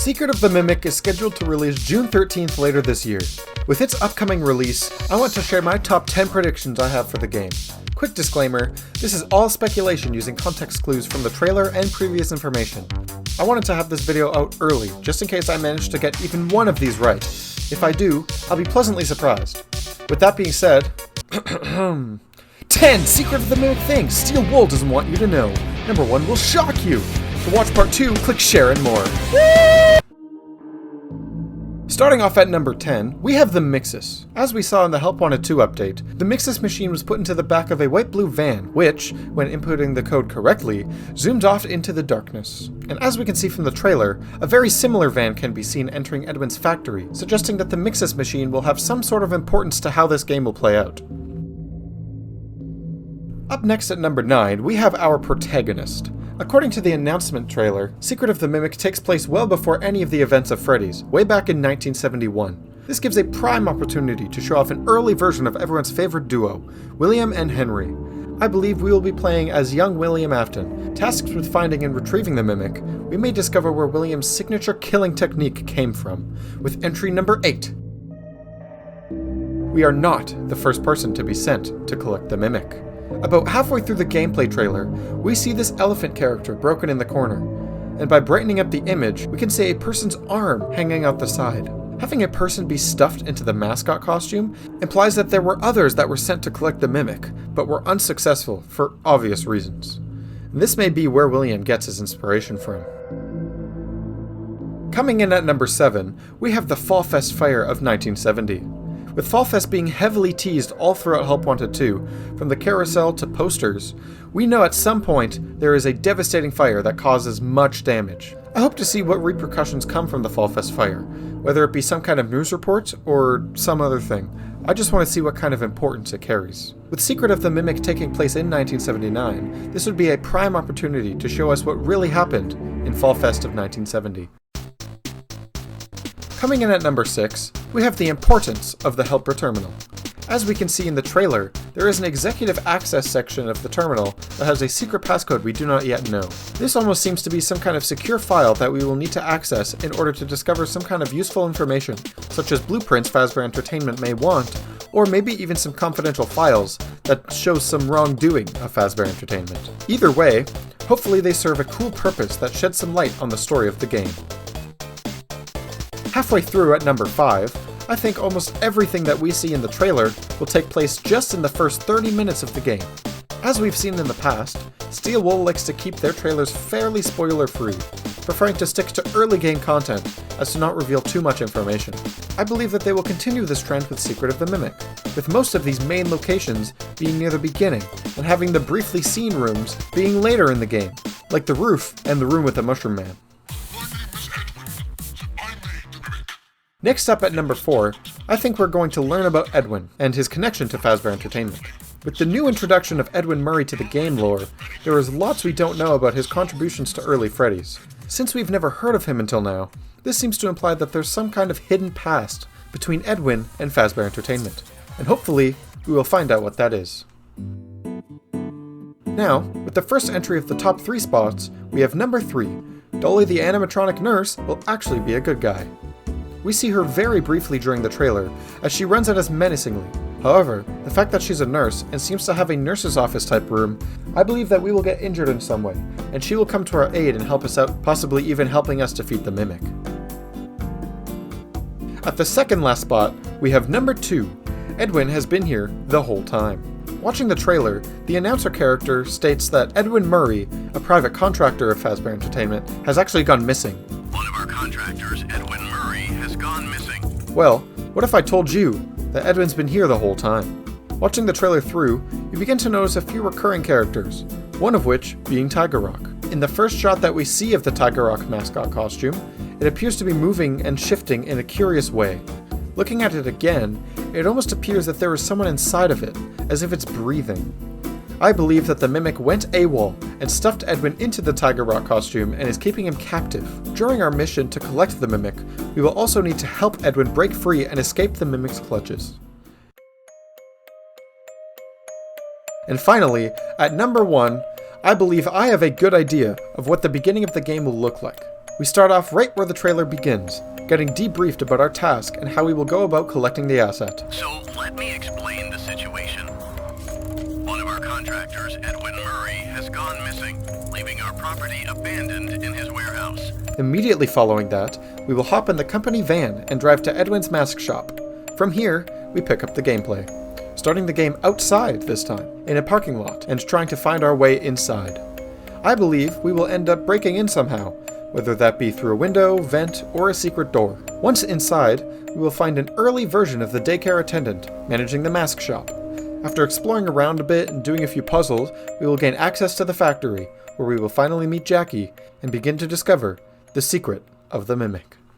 Secret of the Mimic is scheduled to release June 13th later this year. With its upcoming release, I want to share my top 10 predictions I have for the game. Quick disclaimer, this is all speculation using context clues from the trailer and previous information. I wanted to have this video out early, just in case I manage to get even one of these right. If I do, I'll be pleasantly surprised. With that being said, 10 Secret of the Mimic things Steel Wool doesn't want you to know. Number 1 will shock you. To watch part 2, click share and more. Starting off at number 10, we have the Mixus. As we saw in the Help Wanted 2 update, the Mixus machine was put into the back of a white-blue van, which, when inputting the code correctly, zoomed off into the darkness. And as we can see from the trailer, a very similar van can be seen entering Edwin's factory, suggesting that the Mixus machine will have some sort of importance to how this game will play out. Up next at number 9, we have our protagonist. According to the announcement trailer, Secret of the Mimic takes place well before any of the events of Freddy's, way back in 1971. This gives a prime opportunity to show off an early version of everyone's favorite duo, William and Henry. I believe we will be playing as young William Afton. Tasked with finding and retrieving the Mimic, we may discover where William's signature killing technique came from, with entry number 8. We are not the first person to be sent to collect the Mimic. About halfway through the gameplay trailer, we see this elephant character broken in the corner, and by brightening up the image, we can see a person's arm hanging out the side. Having a person be stuffed into the mascot costume implies that there were others that were sent to collect the Mimic, but were unsuccessful for obvious reasons. And this may be where William gets his inspiration from. Coming in at number 7, we have the Fall Fest fire of 1970. With Fall Fest being heavily teased all throughout Help Wanted 2, from the carousel to posters, we know at some point there is a devastating fire that causes much damage. I hope to see what repercussions come from the Fall Fest fire, whether it be some kind of news report or some other thing. I just want to see what kind of importance it carries. With Secret of the Mimic taking place in 1979, this would be a prime opportunity to show us what really happened in Fall Fest of 1970. Coming in at number 6, we have the importance of the Helper Terminal. As we can see in the trailer, there is an executive access section of the terminal that has a secret passcode we do not yet know. This almost seems to be some kind of secure file that we will need to access in order to discover some kind of useful information, such as blueprints Fazbear Entertainment may want, or maybe even some confidential files that show some wrongdoing of Fazbear Entertainment. Either way, hopefully they serve a cool purpose that sheds some light on the story of the game. Halfway through at number 5, I think almost everything that we see in the trailer will take place just in the first 30 minutes of the game. As we've seen in the past, Steel Wool likes to keep their trailers fairly spoiler-free, preferring to stick to early game content as to not reveal too much information. I believe that they will continue this trend with Secret of the Mimic, with most of these main locations being near the beginning and having the briefly seen rooms being later in the game, like the roof and the room with the Mushroom Man. Next up at number 4, I think we're going to learn about Edwin and his connection to Fazbear Entertainment. With the new introduction of Edwin Murray to the game lore, there is lots we don't know about his contributions to early Freddy's. Since we've never heard of him until now, this seems to imply that there's some kind of hidden past between Edwin and Fazbear Entertainment, and hopefully we will find out what that is. Now, with the first entry of the top 3 spots, we have number 3. Dolly the animatronic nurse will actually be a good guy. We see her very briefly during the trailer, as she runs at us menacingly. However, the fact that she's a nurse and seems to have a nurse's office type room, I believe that we will get injured in some way, and she will come to our aid and help us out, possibly even helping us defeat the Mimic. At the second last spot, we have number 2. Edwin has been here the whole time. Watching the trailer, the announcer character states that Edwin Murray, a private contractor of Fazbear Entertainment, has actually gone missing. One of our contractors, Edwin Murray, has gone missing. Well, what if I told you that Edwin's been here the whole time? Watching the trailer through, you begin to notice a few recurring characters, one of which being Tiger Rock. In the first shot that we see of the Tiger Rock mascot costume, it appears to be moving and shifting in a curious way. Looking at it again, it almost appears that there is someone inside of it, as if it's breathing. I believe that the Mimic went AWOL and stuffed Edwin into the Tiger Rock costume and is keeping him captive. During our mission to collect the Mimic, we will also need to help Edwin break free and escape the Mimic's clutches. And finally, at number 1, I believe I have a good idea of what the beginning of the game will look like. We start off right where the trailer begins, getting debriefed about our task and how we will go about collecting the asset. So let me explain the situation. One of our contractors, Edwin Murray, has gone missing, leaving our property abandoned in his warehouse. Immediately following that, we will hop in the company van and drive to Edwin's mask shop. From here, we pick up the gameplay, starting the game outside this time, in a parking lot, and trying to find our way inside. I believe we will end up breaking in somehow, whether that be through a window, vent, or a secret door. Once inside, we will find an early version of the daycare attendant, managing the mask shop. After exploring around a bit and doing a few puzzles, we will gain access to the factory, where we will finally meet Jackie and begin to discover the secret of the Mimic.